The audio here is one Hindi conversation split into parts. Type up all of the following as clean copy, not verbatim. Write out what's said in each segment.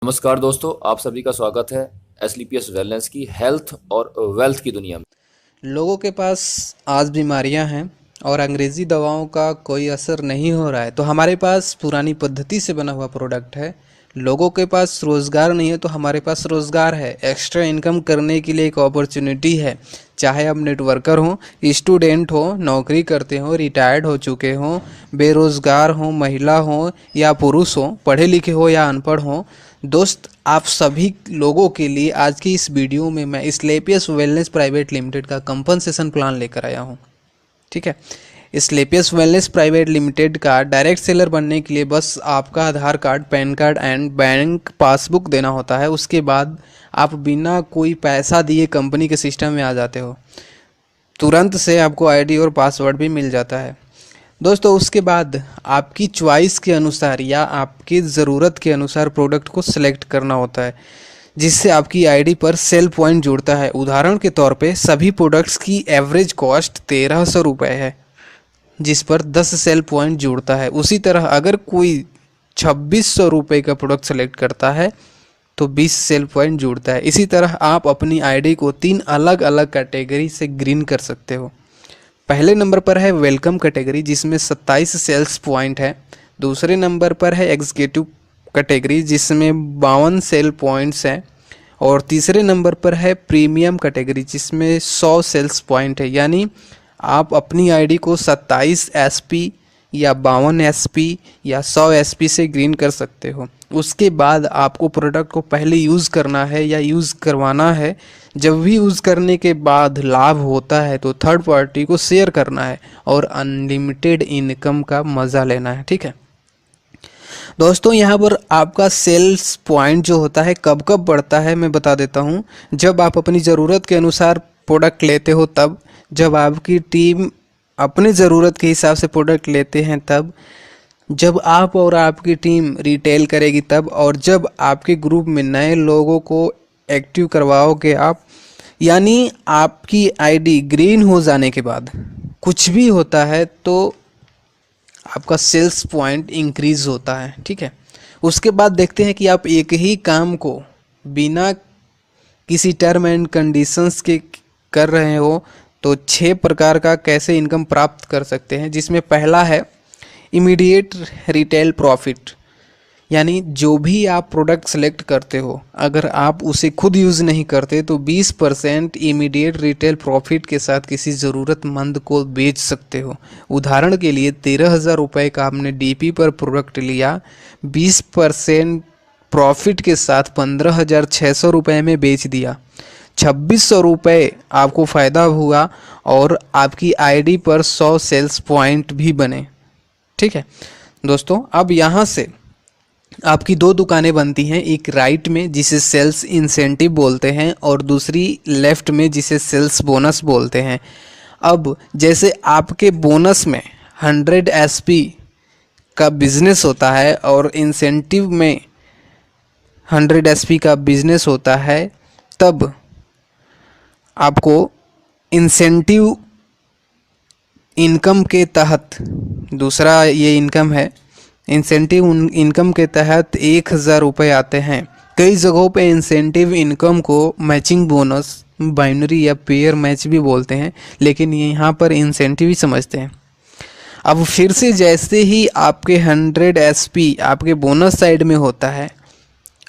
नमस्कार दोस्तों, आप सभी का स्वागत है एसलीपीएस वेलनेस की हेल्थ और वेल्थ की दुनिया में। लोगों के पास आज बीमारियां हैं और अंग्रेज़ी दवाओं का कोई असर नहीं हो रहा है, तो हमारे पास पुरानी पद्धति से बना हुआ प्रोडक्ट है। लोगों के पास रोज़गार नहीं है तो हमारे पास रोज़गार है। एक्स्ट्रा इनकम करने के लिए एक अपॉर्चुनिटी है। चाहे आप नेटवर्कर हो, स्टूडेंट हो, नौकरी करते हो, रिटायर्ड हो चुके हो, बेरोज़गार हो, महिला हो या पुरुष हो, पढ़े लिखे हो या अनपढ़ हो, दोस्त आप सभी लोगों के लिए आज की इस वीडियो में मैं स्लेपियस वेलनेस प्राइवेट लिमिटेड का कंपनसेशन प्लान लेकर आया हूँ। ठीक है, स्लेपियस वेलनेस प्राइवेट लिमिटेड का डायरेक्ट सेलर बनने के लिए बस आपका Aadhaar card, PAN card and bank passbook देना होता है। उसके बाद आप बिना कोई पैसा दिए कंपनी के सिस्टम में आ जाते हो। तुरंत से आपको आईडी और पासवर्ड भी मिल जाता है। दोस्तों, उसके बाद आपकी चॉइस के अनुसार या आपकी ज़रूरत के अनुसार प्रोडक्ट को सिलेक्ट करना होता है, जिससे आपकी आईडी पर सेल पॉइंट जुड़ता है। उदाहरण के तौर पे सभी प्रोडक्ट्स की एवरेज कॉस्ट 1300 रुपये है, जिस पर 10 सेल पॉइंट जुड़ता है। उसी तरह अगर कोई 2600 रुपये का प्रोडक्ट सेलेक्ट करता है तो 20 सेल पॉइंट जुड़ता है। इसी तरह आप अपनी आईडी को 3 अलग अलग कैटेगरी से ग्रीन कर सकते हो। पहले नंबर पर है वेलकम कैटेगरी, जिसमें 27 सेल्स पॉइंट है। दूसरे नंबर पर है एग्जीक्यूटिव कैटेगरी, जिसमें 52 सेल पॉइंट्स हैं। और तीसरे नंबर पर है प्रीमियम कैटेगरी, जिसमें 100 सेल्स पॉइंट है। यानी आप अपनी आईडी को 27 एसपी या 52 एसपी या 100 एसपी से ग्रीन कर सकते हो। उसके बाद आपको प्रोडक्ट को पहले यूज़ करना है या यूज़ करवाना है। जब भी यूज़ करने के बाद लाभ होता है तो थर्ड पार्टी को शेयर करना है और अनलिमिटेड इनकम का मज़ा लेना है। ठीक है दोस्तों, यहाँ पर आपका सेल्स पॉइंट जो होता है कब कब बढ़ता है मैं बता देता हूँ। जब आप अपनी ज़रूरत के अनुसार प्रोडक्ट लेते हो तब, जब आपकी टीम अपने ज़रूरत के हिसाब से प्रोडक्ट लेते हैं तब, जब आप और आपकी टीम रिटेल करेगी तब, और जब आपके ग्रुप में नए लोगों को एक्टिव करवाओगे आप। यानी आपकी आईडी ग्रीन हो जाने के बाद कुछ भी होता है तो आपका सेल्स पॉइंट इंक्रीज होता है। ठीक है, उसके बाद देखते हैं कि आप एक ही काम को बिना किसी टर्म एंड कंडीशंस के कर रहे हो तो 6 प्रकार का कैसे इनकम प्राप्त कर सकते हैं। जिसमें पहला है इमीडिएट रिटेल प्रॉफिट, यानी जो भी आप प्रोडक्ट सेलेक्ट करते हो अगर आप उसे खुद यूज़ नहीं करते तो 20% इमीडिएट रिटेल प्रॉफिट के साथ किसी ज़रूरतमंद को बेच सकते हो। उदाहरण के लिए 13,000 रुपये का आपने डीपी पर प्रोडक्ट लिया, 20% प्रॉफिट के साथ 15,600 रुपये में बेच दिया, 2600 रुपये आपको फ़ायदा हुआ और आपकी आईडी पर 100 सेल्स पॉइंट भी बने। ठीक है दोस्तों, अब यहाँ से आपकी 2 दुकानें बनती हैं, एक राइट में जिसे सेल्स इंसेंटिव बोलते हैं और दूसरी लेफ़्ट में जिसे सेल्स बोनस बोलते हैं। अब जैसे आपके बोनस में 100 एसपी का बिजनेस होता है और इंसेंटिव में 100 एसपी का बिजनेस होता है, तब आपको इंसेंटिव इनकम के तहत, दूसरा ये इनकम है, इंसेंटिव इनकम के तहत 1,000 रुपये आते हैं। कई जगहों पे इंसेंटिव इनकम को मैचिंग बोनस, बाइनरी या पेयर मैच भी बोलते हैं, लेकिन यहाँ पर इंसेंटिव ही समझते हैं। अब फिर से जैसे ही आपके 100 एसपी आपके बोनस साइड में होता है,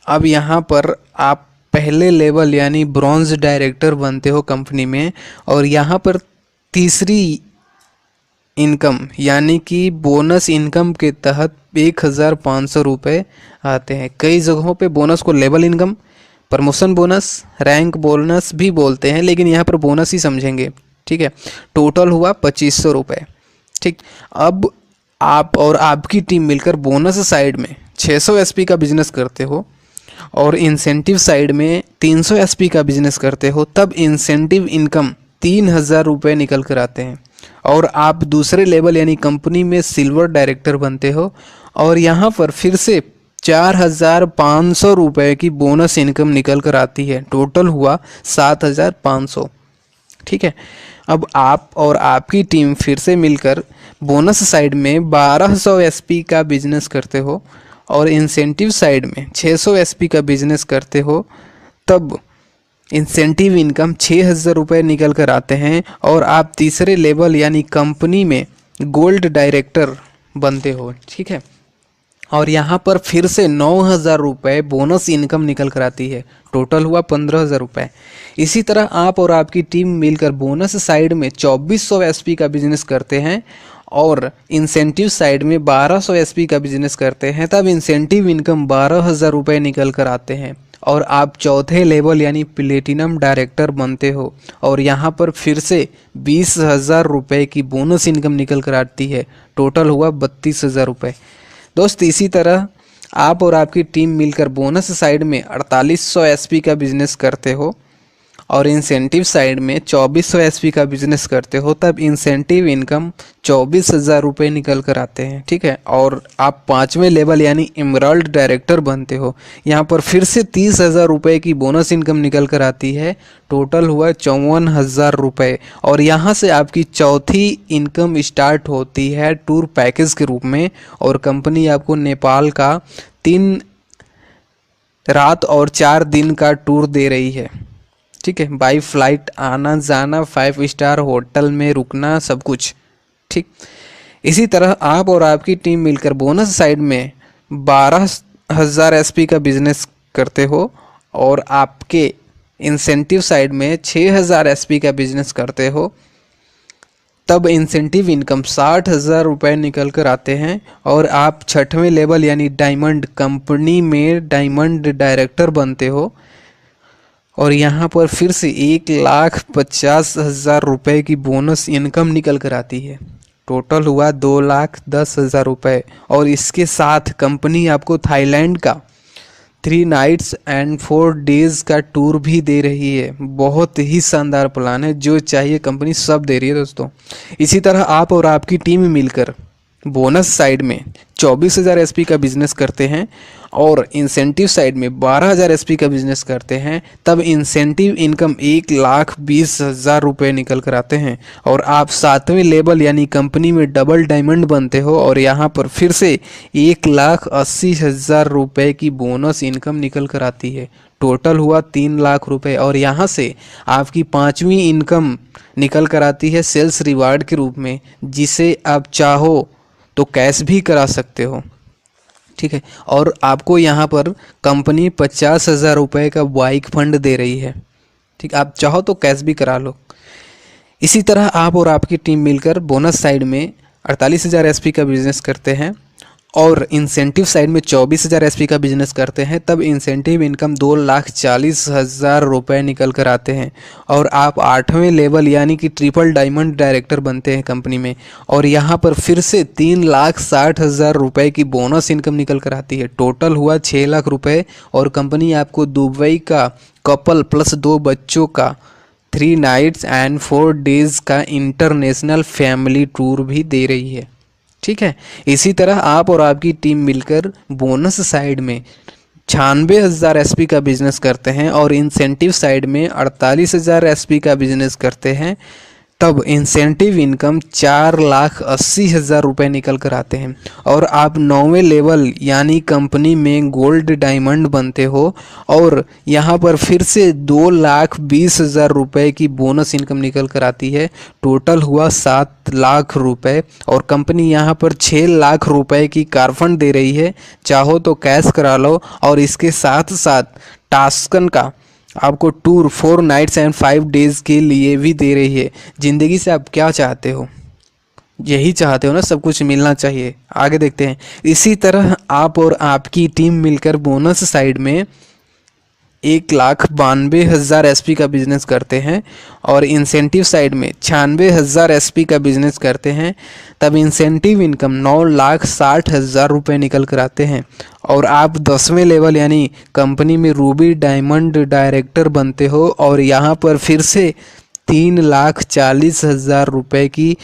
अब यहाँ पर आप पहले लेवल यानी ब्रॉन्ज डायरेक्टर बनते हो कंपनी में, और यहाँ पर तीसरी इनकम यानी कि बोनस इनकम के तहत 1,500 रुपये आते हैं। कई जगहों पे बोनस को level income, promotion bonus, rank bonus भी बोलते हैं, लेकिन यहाँ पर बोनस ही समझेंगे। ठीक है, टोटल हुआ 2,500 रुपये। ठीक, अब आप और आपकी टीम मिलकर बोनस साइड में 600 एसपी का बिजनेस करते हो और इंसेंटिव साइड में 300 एसपी का बिजनेस करते हो, तब इंसेंटिव इनकम 3,000 रुपये निकल कर आते हैं और आप दूसरे लेवल यानी कंपनी में सिल्वर डायरेक्टर बनते हो और यहाँ पर फिर से 4,500 रुपये की बोनस इनकम निकल कर आती है। टोटल हुआ 7,500। ठीक है, अब आप और आपकी टीम फिर से मिलकर बोनस साइड में 1,200 एसपी का बिजनेस करते हो और इंसेंटिव साइड में 600 एसपी का बिजनेस करते हो, तब इंसेंटिव इनकम 6,000 रुपये निकल कर आते हैं और आप तीसरे लेवल यानी कंपनी में गोल्ड डायरेक्टर बनते हो। ठीक है, और यहाँ पर फिर से 9,000 रुपये बोनस इनकम निकल कर आती है, टोटल हुआ 15,000 रुपये। इसी तरह आप और आपकी टीम मिलकर बोनस साइड में 2400 एसपी का बिजनेस करते हैं और इंसेंटिव साइड में 1200 एसपी का बिजनेस करते हैं, तब इंसेंटिव इनकम 12,000 रुपये निकल कर आते हैं और आप चौथे लेवल यानी प्लेटिनम डायरेक्टर बनते हो और यहाँ पर फिर से 20,000 रुपये की बोनस इनकम निकल कर आती है, टोटल हुआ 32,000 रुपये। दोस्त, इसी तरह आप और आपकी टीम मिलकर बोनस साइड में 4800 एसपी का बिजनेस करते हो और इंसेंटिव साइड में 2400 एसपी का बिजनेस करते हो, तब इंसेंटिव इनकम 24,000 रुपये निकल कर आते हैं। ठीक है, और आप पाँचवें लेवल यानी एमराल्ड डायरेक्टर बनते हो, यहाँ पर फिर से 30,000 रुपये की बोनस इनकम निकल कर आती है, टोटल हुआ 54,000 रुपये। और यहाँ से आपकी चौथी इनकम स्टार्ट होती है टूर पैकेज के रूप में और कंपनी आपको नेपाल का 3 रात और 4 दिन का टूर दे रही है। ठीक है, बाई फ्लाइट आना जाना, 5 स्टार होटल में रुकना, सब कुछ। ठीक, इसी तरह आप और आपकी टीम मिलकर बोनस साइड में 12,000 एसपी का बिजनेस करते हो और आपके इंसेंटिव साइड में 6,000 एसपी का बिजनेस करते हो, तब इंसेंटिव इनकम 60,000 रुपये निकल कर आते हैं और आप छठवें लेवल यानी डायमंड कंपनी में डायमंड डायरेक्टर बनते हो और यहाँ पर फिर से 1,50,000 रुपये की बोनस इनकम निकल कर आती है, टोटल हुआ 2,10,000 रुपये। और इसके साथ कंपनी आपको थाईलैंड का 3 नाइट्स एंड 4 डेज़ का टूर भी दे रही है। बहुत ही शानदार प्लान है, जो चाहिए कंपनी सब दे रही है दोस्तों। इसी तरह आप और आपकी टीम मिलकर बोनस साइड में 24,000 एसपी का बिजनेस करते हैं और इंसेंटिव साइड में 12,000 एसपी का बिजनेस करते हैं, तब इंसेंटिव इनकम 1,20,000 रुपये निकल कर आते हैं और आप 7वें लेवल यानी कंपनी में डबल डायमंड बनते हो और यहाँ पर फिर से 1,80,000 रुपये की बोनस इनकम निकल कर आती है, टोटल हुआ 3 लाख रुपये। और यहाँ से आपकी 5वीं इनकम निकल कर आती है सेल्स रिवार्ड के रूप में, जिसे आप चाहो तो कैश भी करा सकते हो। ठीक है, और आपको यहाँ पर कंपनी 50,000 रुपये का बाइक फंड दे रही है। ठीक, आप चाहो तो कैश भी करा लो। इसी तरह आप और आपकी टीम मिलकर बोनस साइड में 48,000 एसपी का बिजनेस करते हैं और इंसेंटिव साइड में 24,000 एसपी का बिजनेस करते हैं, तब इंसेंटिव इनकम 2,40,000 रुपये निकल कर आते हैं और आप 8वें लेवल यानी कि ट्रिपल डायमंड डायरेक्टर बनते हैं कंपनी में और यहाँ पर फिर से 3,60,000 रुपये की बोनस इनकम निकल कर आती है, टोटल हुआ 6 लाख रुपये। और कंपनी आपको दुबई का कपल प्लस 2 बच्चों का 3 नाइट्स एंड 4 डेज़ का इंटरनेशनल फैमिली टूर भी दे रही है। ठीक है, इसी तरह आप और आपकी टीम मिलकर बोनस साइड में 96,000 एसपी का बिजनेस करते हैं और इंसेंटिव साइड में 48,000 एसपी का बिजनेस करते हैं, तब इंसेंटिव इनकम 4,80,000 रुपये निकल कर आते हैं और आप 9वें लेवल यानी कंपनी में गोल्ड डायमंड बनते हो और यहाँ पर फिर से 2,20,000 रुपये की बोनस इनकम निकल कर आती है, टोटल हुआ 7 लाख रुपये। और कंपनी यहाँ पर 6 लाख रुपये की कार फंड दे रही है, चाहो तो कैश करा लो। और इसके साथ साथ टास्कन का आपको टूर 4 नाइट्स एंड 5 डेज़ के लिए भी दे रही है। ज़िंदगी से आप क्या चाहते हो? यही चाहते हो ना, सब कुछ मिलना चाहिए। आगे देखते हैं। इसी तरह आप और आपकी टीम मिलकर बोनस साइड में 1,92,000 एसपी का बिजनेस करते हैं और इंसेंटिव साइड में 96,000 एसपी का बिजनेस करते हैं, तब इंसेंटिव इनकम 9,60,000 रुपये निकल कर आते हैं और आप 10वें लेवल यानी कंपनी में रूबी डायमंड डायरेक्टर बनते हो और यहाँ पर फिर से 3,40,000 रुपये की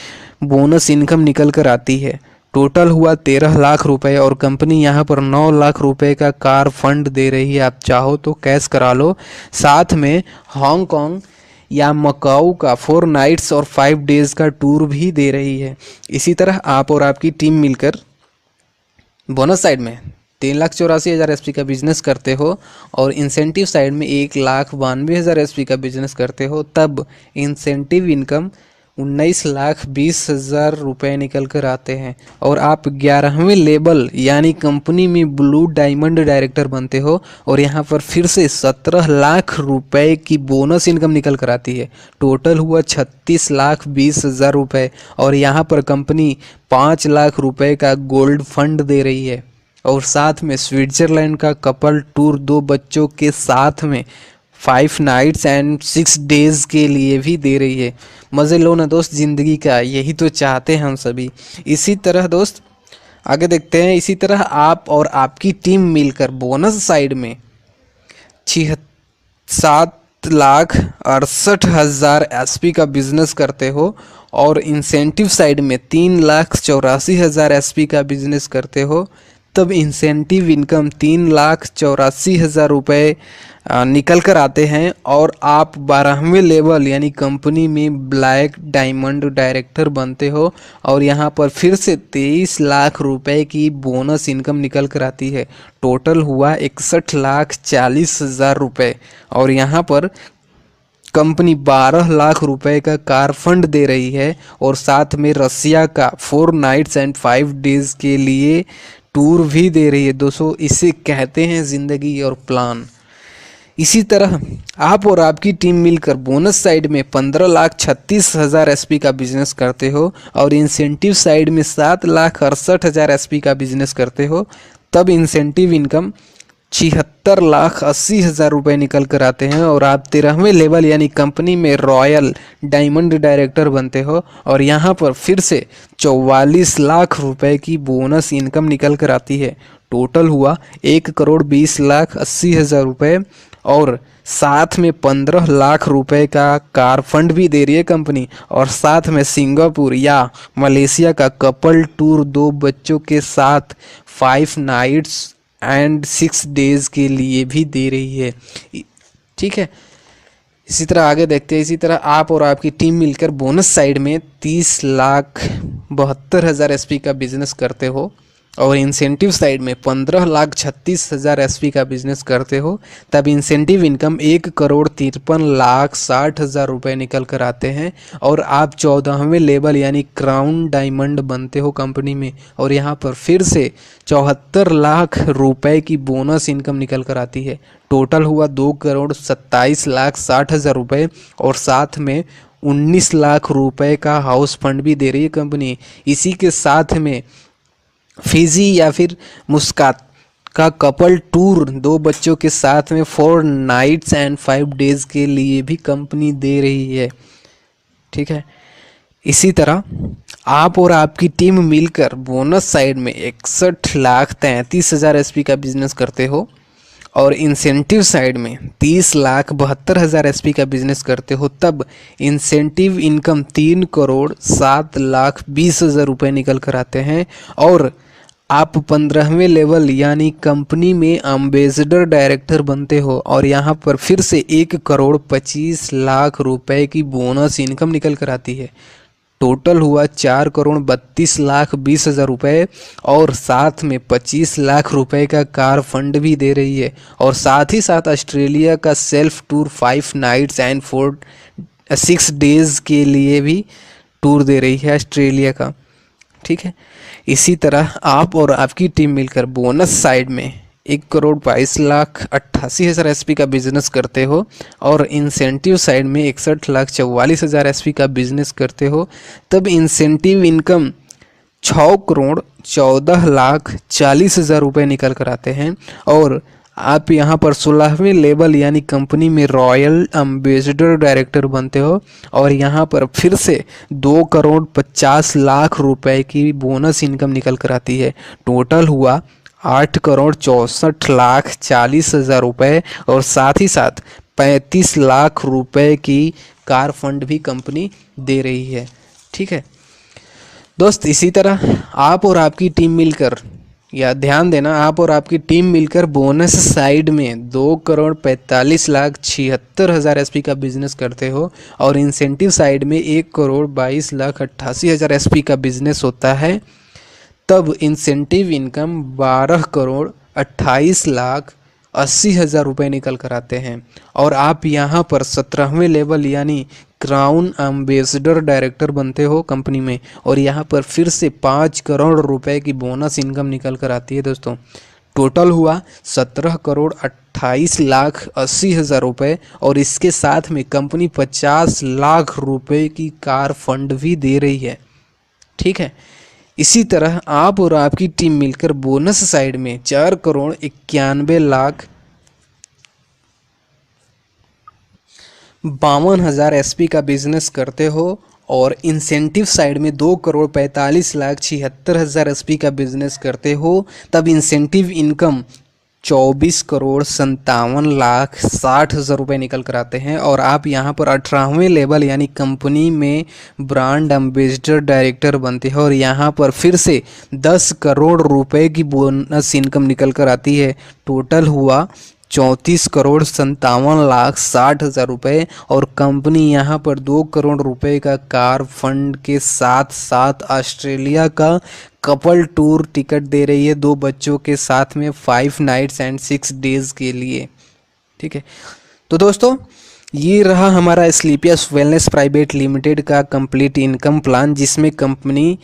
बोनस इनकम निकल कर आती है, टोटल हुआ 13 लाख रुपए और कंपनी यहाँ पर 9 लाख रुपए का कार फंड दे रही है। आप चाहो तो कैश करा लो। साथ में हांगकांग या मकाऊ का 4 नाइट्स और 5 डेज़ का टूर भी दे रही है। इसी तरह आप और आपकी टीम मिलकर बोनस साइड में 3,84,000 एसपी का बिजनेस करते हो और इंसेंटिव साइड में 1,92,000 एसपी का बिजनेस करते हो, तब इंसेंटिव इनकम 19,20,000 रुपये निकल कर आते हैं और आप 11वें लेवल यानी कंपनी में ब्लू डायमंड डायरेक्टर बनते हो और यहाँ पर फिर से 17 लाख रुपए की बोनस इनकम निकल कर आती है। टोटल हुआ 36,20,000 रुपये और यहाँ पर कंपनी 5 लाख रुपए का गोल्ड फंड दे रही है और साथ में स्विट्जरलैंड का कपल टूर 2 बच्चों के साथ में 5 नाइट्स एंड 6 डेज के लिए भी दे रही है। मज़े लो ना दोस्त ज़िंदगी का, यही तो चाहते हैं हम सभी। इसी तरह दोस्त आगे देखते हैं, इसी तरह आप और आपकी टीम मिलकर बोनस साइड में 7,68,000 एसपी का बिजनेस करते हो और इंसेंटिव साइड में 3,84,000 एसपी का बिजनेस करते हो, तब इंसेंटिव इनकम 3,84,000 रुपये निकल कर आते हैं और आप 12वें लेवल यानी कंपनी में ब्लैक डायमंड डायरेक्टर बनते हो और यहाँ पर फिर से 23 लाख रुपए की बोनस इनकम निकल कर आती है। टोटल हुआ 61,40,000 रुपये और यहाँ पर कंपनी 12 लाख रुपए का कार फंड दे रही है और साथ में रसिया का 4 नाइट्स एंड 5 डेज के लिए टूर भी दे रही है। दोस्तों इसे कहते हैं ज़िंदगी और प्लान। इसी तरह आप और आपकी टीम मिलकर बोनस साइड में 15,36,000 एसपी का बिजनेस करते हो और इंसेंटिव साइड में 7,68,000 एसपी का बिजनेस करते हो, तब इंसेंटिव इनकम 76,80,000 रुपये निकल कर आते हैं और आप 13वें लेवल यानी कंपनी में रॉयल डायमंड डायरेक्टर बनते हो और यहाँ पर फिर से 44 लाख रुपए की बोनस इनकम निकल कर आती है। टोटल हुआ 1,20,80,000 रुपये और साथ में 15 लाख रुपए का कार फंड भी दे रही है कंपनी और साथ में सिंगापुर या मलेशिया का कपल टूर 2 बच्चों के साथ 5 नाइट्स एंड 6 डेज के लिए भी दे रही है। ठीक है, इसी तरह आगे देखते हैं। इसी तरह आप और आपकी टीम मिलकर बोनस साइड में 30,72,000 एसपी का बिजनेस करते हो और इंसेंटिव साइड में 15,36,000 एसपी का बिजनेस करते हो, तब इंसेंटिव इनकम 1,53,60,000 रुपये निकल कर आते हैं और आप 14वें लेवल यानी क्राउन डायमंड बनते हो कंपनी में और यहाँ पर फिर से 74 लाख रुपए की बोनस इनकम निकल कर आती है। टोटल हुआ 2,27,60,000 रुपये और साथ में 19 लाख रुपए का हाउस फंड भी दे रही है कंपनी। इसी के साथ में फिजी या फिर मुस्कात का कपल टूर 2 बच्चों के साथ में 4 नाइट्स एंड 5 डेज के लिए भी कंपनी दे रही है। ठीक है, इसी तरह आप और आपकी टीम मिलकर बोनस साइड में 61,33,000 एसपी का बिजनेस करते हो और इंसेंटिव साइड में 30,72,000 एसपी का बिजनेस करते हो, तब इंसेंटिव इनकम 3,07,20,000 रुपये निकल कर आते हैं और आप 15वें लेवल यानी कंपनी में एम्बेसडर डायरेक्टर बनते हो और यहाँ पर फिर से 1,25,00,000 रुपए की बोनस इनकम निकल कर आती है। टोटल हुआ 4,32,20,000 रुपये और साथ में 25 लाख रुपए का कार फंड भी दे रही है और साथ ही साथ ऑस्ट्रेलिया का self tour 5 nights and 6 days के लिए भी टूर दे रही है ऑस्ट्रेलिया का। ठीक है, इसी तरह आप और आपकी टीम मिलकर बोनस साइड में 1,22,88,000 एसपी का बिजनेस करते हो और इंसेंटिव साइड में 61,44,000 एसपी का बिजनेस करते हो, तब इंसेंटिव इनकम 6,14,40,000 रुपये निकल कर आते हैं और आप यहाँ पर 16वें लेवल यानी कंपनी में रॉयल एम्बेसडर डायरेक्टर बनते हो और यहाँ पर फिर से 2,50,00,000 रुपए की बोनस इनकम निकल कर आती है। टोटल हुआ 8,64,40,000 रुपये और साथ ही साथ 35 लाख रुपए की कार फंड भी कंपनी दे रही है। ठीक है दोस्त, इसी तरह आप और आपकी टीम मिलकर, या ध्यान देना, आप और आपकी टीम मिलकर बोनस साइड में 2,45,76,000 एसपी का बिजनेस करते हो और इंसेंटिव साइड में 1,22,88,000 एसपी का बिजनेस होता है, तब इंसेंटिव इनकम 12,00,00,000 28,80,000 रुपये निकल कर आते हैं। और आप यहाँ पर 17वें लेवल यानी क्राउन एम्बेसडर डायरेक्टर बनते हो कंपनी में, और यहाँ पर फिर से 5 करोड़ रुपए की बोनस इनकम निकल कर आती है दोस्तों। टोटल हुआ 17,28,80,000 रुपये, और इसके साथ में कंपनी 50 लाख रुपए की कार फंड भी दे रही है। ठीक है, इसी तरह आप और आपकी टीम मिलकर बोनस साइड में 4,91,52,000 एसपी का बिजनेस करते हो, और इंसेंटिव साइड में 2,45,76,000 एसपी का बिजनेस करते हो, तब इंसेंटिव इनकम 24,57,60,000 रुपये निकल कर आते हैं। और आप यहाँ पर 18वें लेवल यानी कंपनी में ब्रांड एम्बेसडर डायरेक्टर बनते हैं, और यहाँ पर फिर से 10 करोड़ रुपए की बोनस इनकम निकल कर आती है। टोटल हुआ 34,57,60,000 रुपये, और कंपनी यहाँ पर 2 करोड़ रुपए का कार फंड के साथ साथ ऑस्ट्रेलिया का कपल टूर टिकट दे रही है 2 बच्चों के साथ में 5 नाइट्स एंड 6 डेज के लिए। ठीक है, तो दोस्तों ये रहा हमारा स्लीपियस वेलनेस प्राइवेट लिमिटेड का कंप्लीट इनकम प्लान, जिसमें कंपनी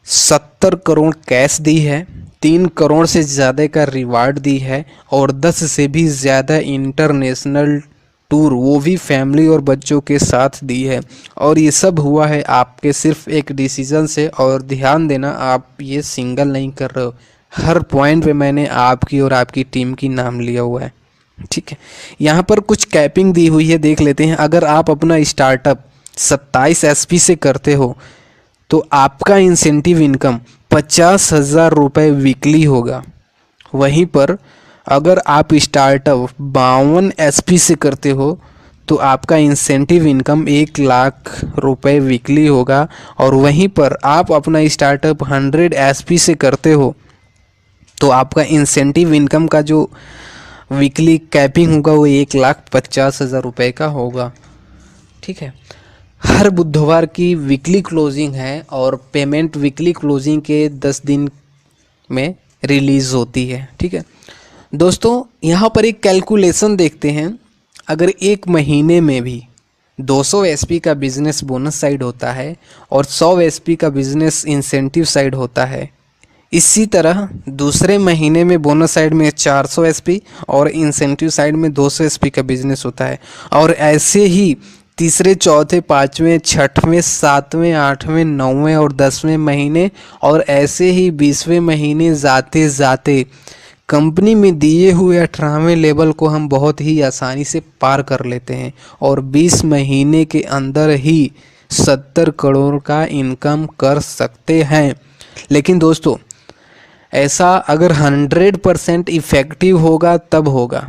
70 करोड़ कैश दी है, 3 करोड़ से ज़्यादा का रिवार्ड दी है, और 10 से भी ज़्यादा इंटरनेशनल टूर वो भी फैमिली और बच्चों के साथ दी है। और ये सब हुआ है आपके सिर्फ एक डिसीजन से। और ध्यान देना, आप ये सिंगल नहीं कर रहे हो, हर पॉइंट पे मैंने आपकी और आपकी टीम की नाम लिया हुआ है। ठीक है, यहाँ पर कुछ कैपिंग दी हुई है, देख लेते हैं। अगर आप अपना स्टार्टअप 27 एसपी से करते हो तो आपका इंसेंटिव इनकम 50,000 रुपये वीकली होगा। वहीं पर अगर आप स्टार्टअप 52 एसपी से करते हो तो आपका इंसेंटिव इनकम 1 लाख रुपए वीकली होगा। और वहीं पर आप अपना स्टार्टअप 100 एसपी से करते हो तो आपका इंसेंटिव इनकम का जो वीकली कैपिंग होगा वो 1,50,000 रुपये का होगा। ठीक है, हर बुधवार की वीकली क्लोजिंग है, और पेमेंट वीकली क्लोजिंग के 10 दिन में रिलीज़ होती है। ठीक है दोस्तों, यहाँ पर एक कैलकुलेशन देखते हैं। अगर एक महीने में भी 200 एसपी का बिजनेस बोनस साइड होता है और 100 एसपी का बिजनेस इंसेंटिव साइड होता है, इसी तरह दूसरे महीने में बोनस साइड में 400 एसपी और इंसेंटिव साइड में 200 एसपी का बिजनेस होता है। और ऐसे ही तीसरे, चौथे, पाँचवें, छठवें, सातवें, आठवें, नौवें और 10वें महीने, और ऐसे ही 20वें महीने जाते जाते कंपनी में दिए हुए 18वें लेवल को हम बहुत ही आसानी से पार कर लेते हैं, और 20 महीने के अंदर ही 70 करोड़ का इनकम कर सकते हैं। लेकिन दोस्तों, ऐसा अगर 100% इफ़ेक्टिव होगा तब होगा।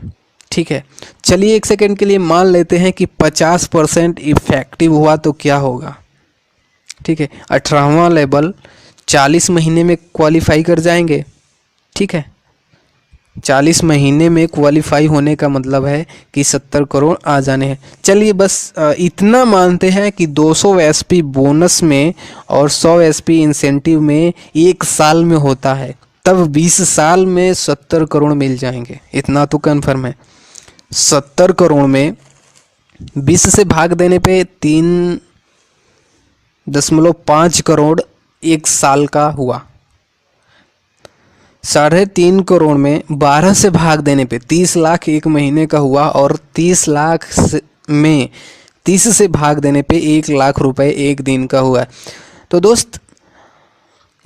ठीक है, चलिए एक सेकेंड के लिए मान लेते हैं कि 50% इफ़ेक्टिव हुआ तो क्या होगा। ठीक है, 18वां लेवल 40 महीने में क्वालिफाई कर जाएंगे। ठीक है, 40 महीने में क्वालिफाई होने का मतलब है कि 70 करोड़ आ जाने हैं। चलिए बस इतना मानते हैं कि 200 एसपी बोनस में और 100 एसपी इंसेंटिव में 1 साल में होता है, तब 20 साल में 70 करोड़ मिल जाएंगे। इतना तो कन्फर्म है। 70 करोड़ में 20 से भाग देने पे 3.5 करोड़ 1 साल का हुआ। 3.5 करोड़ में 12 से भाग देने पे 30 लाख 1 महीने का हुआ, और 30 लाख में 30 से भाग देने पे 1 लाख रुपए 1 दिन का हुआ। तो दोस्त,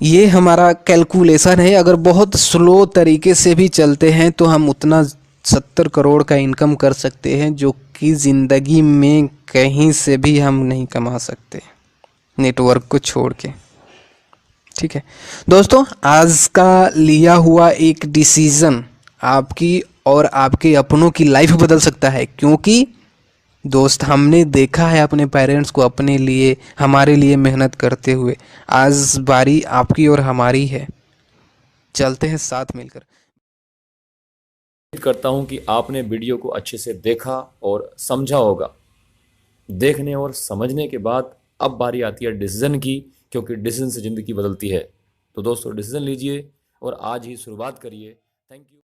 ये हमारा कैलकुलेशन है। अगर बहुत स्लो तरीके से भी चलते हैं तो हम उतना 70 करोड़ का इनकम कर सकते हैं, जो कि ज़िंदगी में कहीं से भी हम नहीं कमा सकते, नेटवर्क को छोड़ के। ठीक है दोस्तों, आज का लिया हुआ एक डिसीज़न आपकी और आपके अपनों की लाइफ बदल सकता है, क्योंकि दोस्त हमने देखा है अपने पेरेंट्स को अपने लिए, हमारे लिए मेहनत करते हुए। आज बारी आपकी और हमारी है, चलते हैं साथ मिलकर। उम्मीद करता हूं कि आपने वीडियो को अच्छे से देखा और समझा होगा। देखने और समझने के बाद अब बारी आती है डिसीजन की, क्योंकि डिसीजन से ज़िंदगी बदलती है। तो दोस्तों, डिसीजन लीजिए, और आज ही शुरुआत करिए। Thank you.